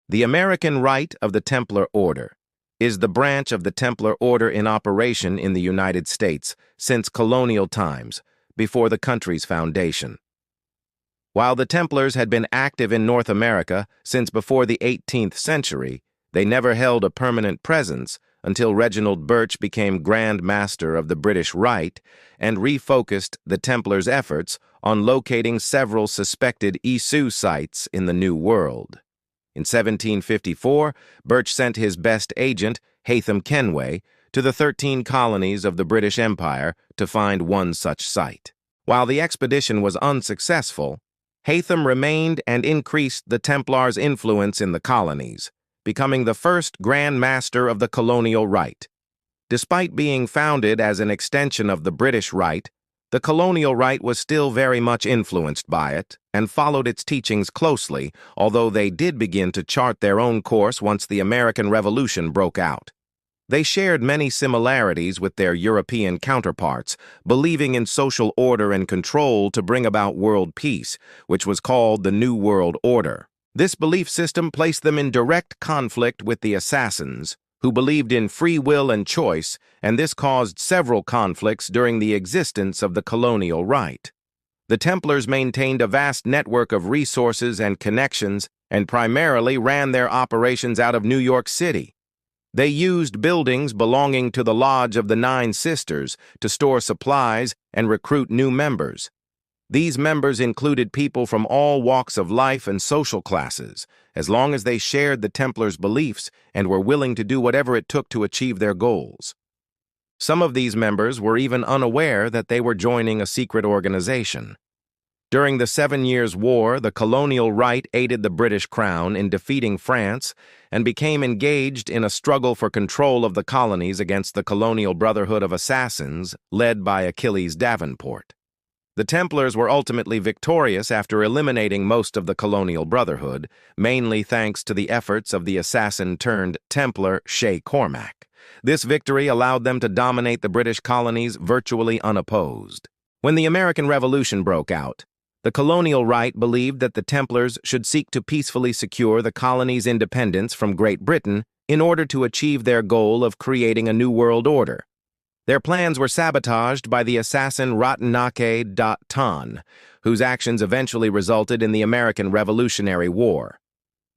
The American Rite of the Templar Order is the branch of the Templar Order in operation in the United States since colonial times, before the country's foundation. While the Templars had been active in North America since before the 18th century, they never held a permanent presence until Reginald Birch became Grand Master of the British Rite and refocused the Templars' efforts on locating several suspected Issue sites in the New World. In 1754, Birch sent his best agent, Haytham Kenway, to the 13 colonies of the British Empire to find one such site. While the expedition was unsuccessful, Haytham remained and increased the Templars' influence in the colonies, becoming the first Grand Master of the colonial Rite. Despite being founded as an extension of the British Rite, the colonial Rite was still very much influenced by it and followed its teachings closely, although they did begin to chart their own course once the American Revolution broke out. They shared many similarities with their European counterparts, believing in social order and control to bring about world peace, which was called the New World Order. This belief system placed them in direct conflict with the Assassins, who believed in free will and choice, and this caused several conflicts during the existence of the colonial Rite. The Templars maintained a vast network of resources and connections and primarily ran their operations out of New York City. They used buildings belonging to the Lodge of the Nine Sisters to store supplies and recruit new members. These members included people from all walks of life and social classes, as long as they shared the Templars' beliefs and were willing to do whatever it took to achieve their goals. Some of these members were even unaware that they were joining a secret organization. During the 7 Years' War, the colonial Rite aided the British Crown in defeating France and became engaged in a struggle for control of the colonies against the colonial Brotherhood of Assassins led by Achilles Davenport. The Templars were ultimately victorious after eliminating most of the colonial Brotherhood, mainly thanks to the efforts of the assassin-turned-Templar Shay Cormac. This victory allowed them to dominate the British colonies virtually unopposed. When the American Revolution broke out, the colonial Rite believed that the Templars should seek to peacefully secure the colony's independence from Great Britain in order to achieve their goal of creating a new world order. Their plans were sabotaged by the assassin Ratanake-Ton, whose actions eventually resulted in the American Revolutionary War.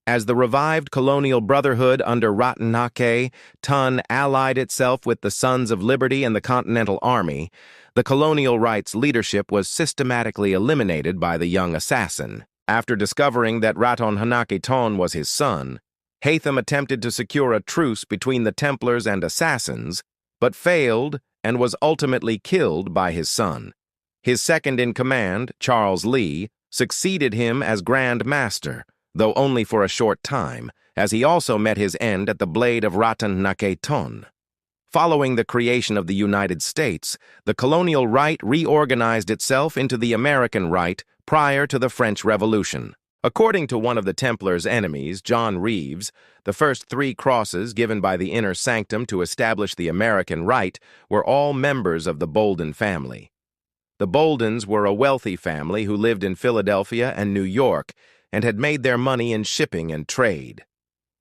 As the revived colonial Brotherhood under Ratanake-Ton allied itself with the Sons of Liberty and the Continental Army, the colonial Rite's leadership was systematically eliminated by the young assassin. After discovering that Ratanake-Ton was his son, Haytham attempted to secure a truce between the Templars and Assassins, but failed and was ultimately killed by his son. His second-in-command, Charles Lee, succeeded him as Grand Master, though only for a short time, as he also met his end at the blade of Ratanake-Ton. Following the creation of the United States, the colonial Rite reorganized itself into the American Rite prior to the French Revolution. According to one of the Templars' enemies, John Reeves, the first 3 crosses given by the Inner Sanctum to establish the American Rite were all members of the Bolden family. The Boldens were a wealthy family who lived in Philadelphia and New York and had made their money in shipping and trade.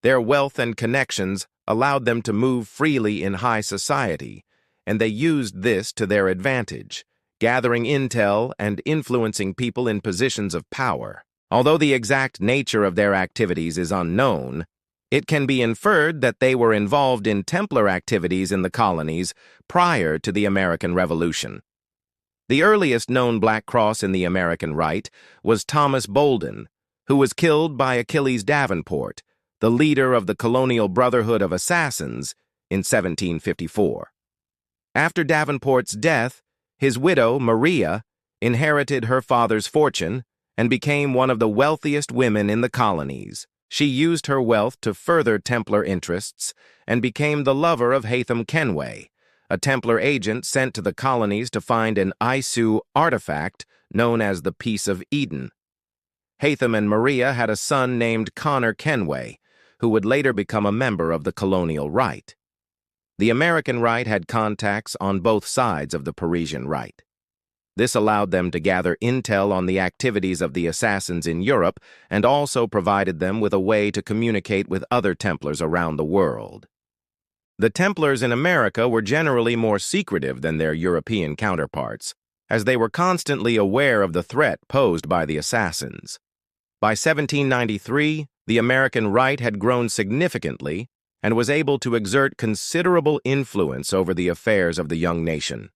Their wealth and connections allowed them to move freely in high society, and they used this to their advantage, gathering intel and influencing people in positions of power. Although the exact nature of their activities is unknown, it can be inferred that they were involved in Templar activities in the colonies prior to the American Revolution. The earliest known Black Cross in the American Rite was Thomas Bolden, who was killed by Achilles Davenport, the leader of the colonial Brotherhood of Assassins, in 1754. After Davenport's death, his widow, Maria, inherited her father's fortune and became one of the wealthiest women in the colonies. She used her wealth to further Templar interests and became the lover of Haytham Kenway, a Templar agent sent to the colonies to find an Issue artifact known as the Peace of Eden. Haytham and Maria had a son named Connor Kenway, who would later become a member of the colonial Rite. The American Rite had contacts on both sides of the Parisian Rite. This allowed them to gather intel on the activities of the assassins in Europe and also provided them with a way to communicate with other Templars around the world. The Templars in America were generally more secretive than their European counterparts, as they were constantly aware of the threat posed by the assassins. By 1793, the American Rite had grown significantly and was able to exert considerable influence over the affairs of the young nation.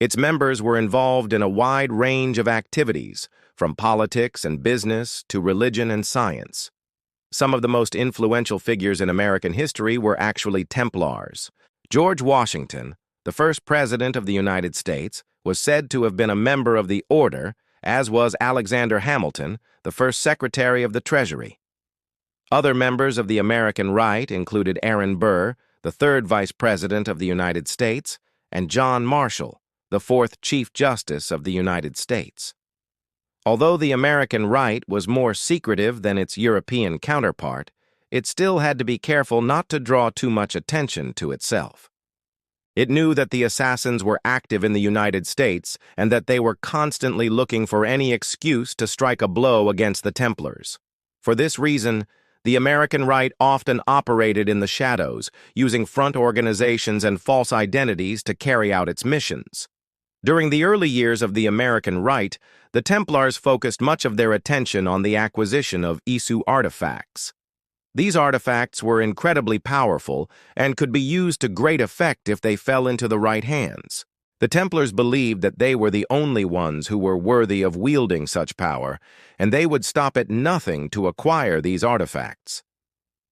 Its members were involved in a wide range of activities, from politics and business to religion and science. Some of the most influential figures in American history were actually Templars. George Washington, the first president of the United States, was said to have been a member of the order, as was Alexander Hamilton, the first Secretary of the Treasury. Other members of the American Rite included Aaron Burr, the third Vice President of the United States, and John Marshall, the fourth Chief Justice of the United States. Although the American Rite was more secretive than its European counterpart, it still had to be careful not to draw too much attention to itself. It knew that the assassins were active in the United States and that they were constantly looking for any excuse to strike a blow against the Templars. For this reason, the American Rite often operated in the shadows, using front organizations and false identities to carry out its missions. During the early years of the American Rite, the Templars focused much of their attention on the acquisition of Isu artifacts. These artifacts were incredibly powerful and could be used to great effect if they fell into the right hands. The Templars believed that they were the only ones who were worthy of wielding such power, and they would stop at nothing to acquire these artifacts.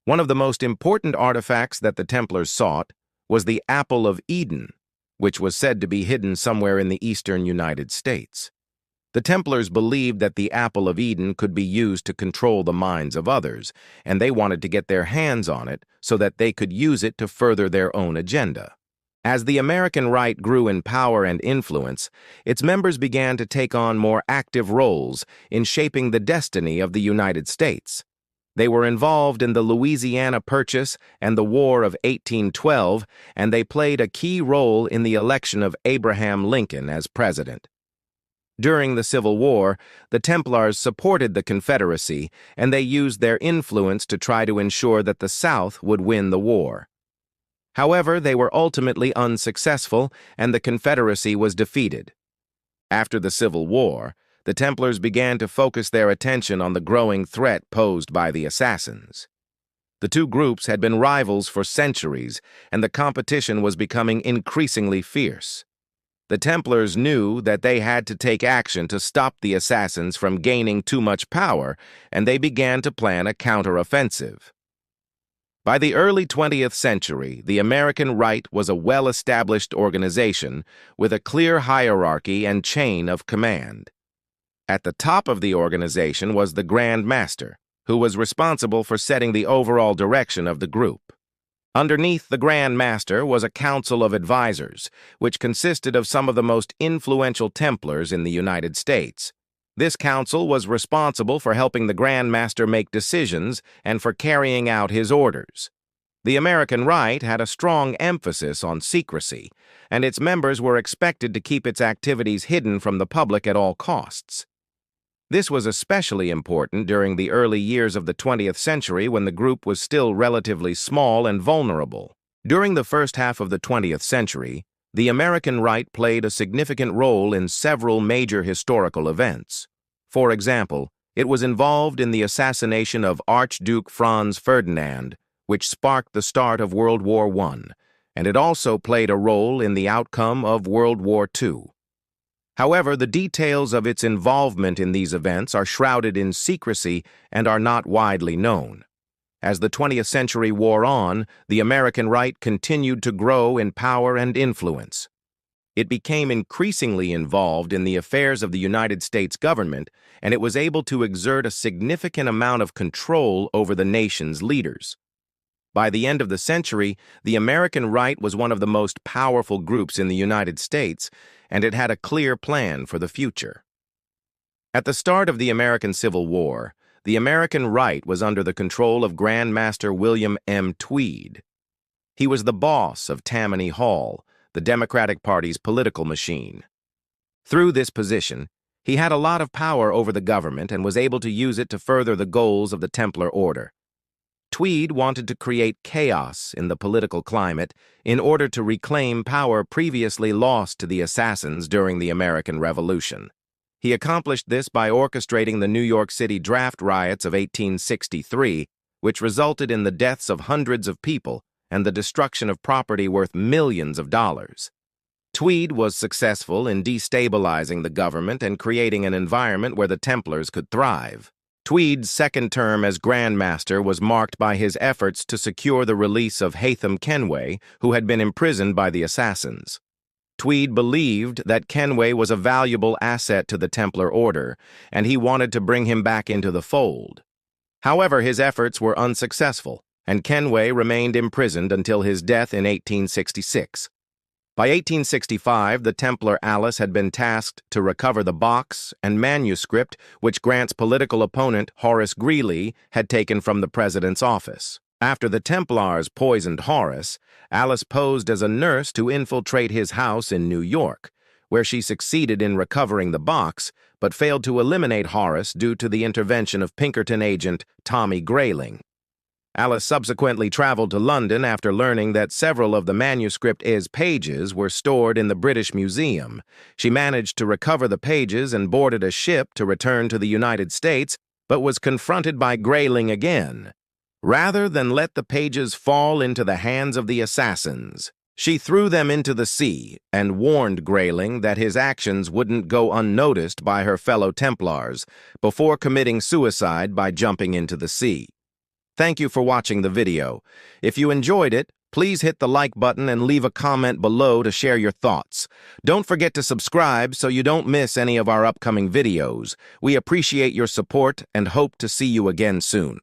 One of the most important artifacts that the Templars sought was the Apple of Eden, which was said to be hidden somewhere in the eastern United States. The Templars believed that the Apple of Eden could be used to control the minds of others, and they wanted to get their hands on it so that they could use it to further their own agenda. As the American Rite grew in power and influence, its members began to take on more active roles in shaping the destiny of the United States. They were involved in the Louisiana Purchase and the War of 1812, and they played a key role in the election of Abraham Lincoln as president. During the Civil War, the Templars supported the Confederacy, and they used their influence to try to ensure that the South would win the war. However, they were ultimately unsuccessful, and the Confederacy was defeated. After the Civil War, the Templars began to focus their attention on the growing threat posed by the assassins. The two groups had been rivals for centuries, and the competition was becoming increasingly fierce. The Templars knew that they had to take action to stop the assassins from gaining too much power, and they began to plan a counter-offensive. By the early 20th century, the American Rite was a well-established organization with a clear hierarchy and chain of command. At the top of the organization was the Grand Master, who was responsible for setting the overall direction of the group. Underneath the Grand Master was a council of advisors, which consisted of some of the most influential Templars in the United States. This council was responsible for helping the Grand Master make decisions and for carrying out his orders. The American Rite had a strong emphasis on secrecy, and its members were expected to keep its activities hidden from the public at all costs. This was especially important during the early years of the 20th century when the group was still relatively small and vulnerable. During the first half of the 20th century, the American Rite played a significant role in several major historical events. For example, it was involved in the assassination of Archduke Franz Ferdinand, which sparked the start of World War I, and it also played a role in the outcome of World War II. However, the details of its involvement in these events are shrouded in secrecy and are not widely known. As the 20th century wore on, the American Rite continued to grow in power and influence. It became increasingly involved in the affairs of the United States government, and it was able to exert a significant amount of control over the nation's leaders. By the end of the century, the American Rite was one of the most powerful groups in the United States, and it had a clear plan for the future. At the start of the American Civil War, the American Rite was under the control of Grand Master William M. Tweed. He was the boss of Tammany Hall, the Democratic Party's political machine. Through this position, he had a lot of power over the government and was able to use it to further the goals of the Templar Order. Tweed wanted to create chaos in the political climate in order to reclaim power previously lost to the assassins during the American Revolution. He accomplished this by orchestrating the New York City draft riots of 1863, which resulted in the deaths of hundreds of people and the destruction of property worth millions of dollars. Tweed was successful in destabilizing the government and creating an environment where the Templars could thrive. Tweed's second term as Grand Master was marked by his efforts to secure the release of Haytham Kenway, who had been imprisoned by the assassins. Tweed believed that Kenway was a valuable asset to the Templar Order, and he wanted to bring him back into the fold. However, his efforts were unsuccessful, and Kenway remained imprisoned until his death in 1866. By 1865, the Templar Alice had been tasked to recover the box and manuscript which Grant's political opponent, Horace Greeley, had taken from the president's office. After the Templars poisoned Horace, Alice posed as a nurse to infiltrate his house in New York, where she succeeded in recovering the box, but failed to eliminate Horace due to the intervention of Pinkerton agent Tommy Grayling. Alice subsequently traveled to London after learning that several of the manuscript's pages were stored in the British Museum. She managed to recover the pages and boarded a ship to return to the United States, but was confronted by Grayling again. Rather than let the pages fall into the hands of the assassins, she threw them into the sea and warned Grayling that his actions wouldn't go unnoticed by her fellow Templars before committing suicide by jumping into the sea. Thank you for watching the video. If you enjoyed it, please hit the like button and leave a comment below to share your thoughts. Don't forget to subscribe so you don't miss any of our upcoming videos. We appreciate your support and hope to see you again soon.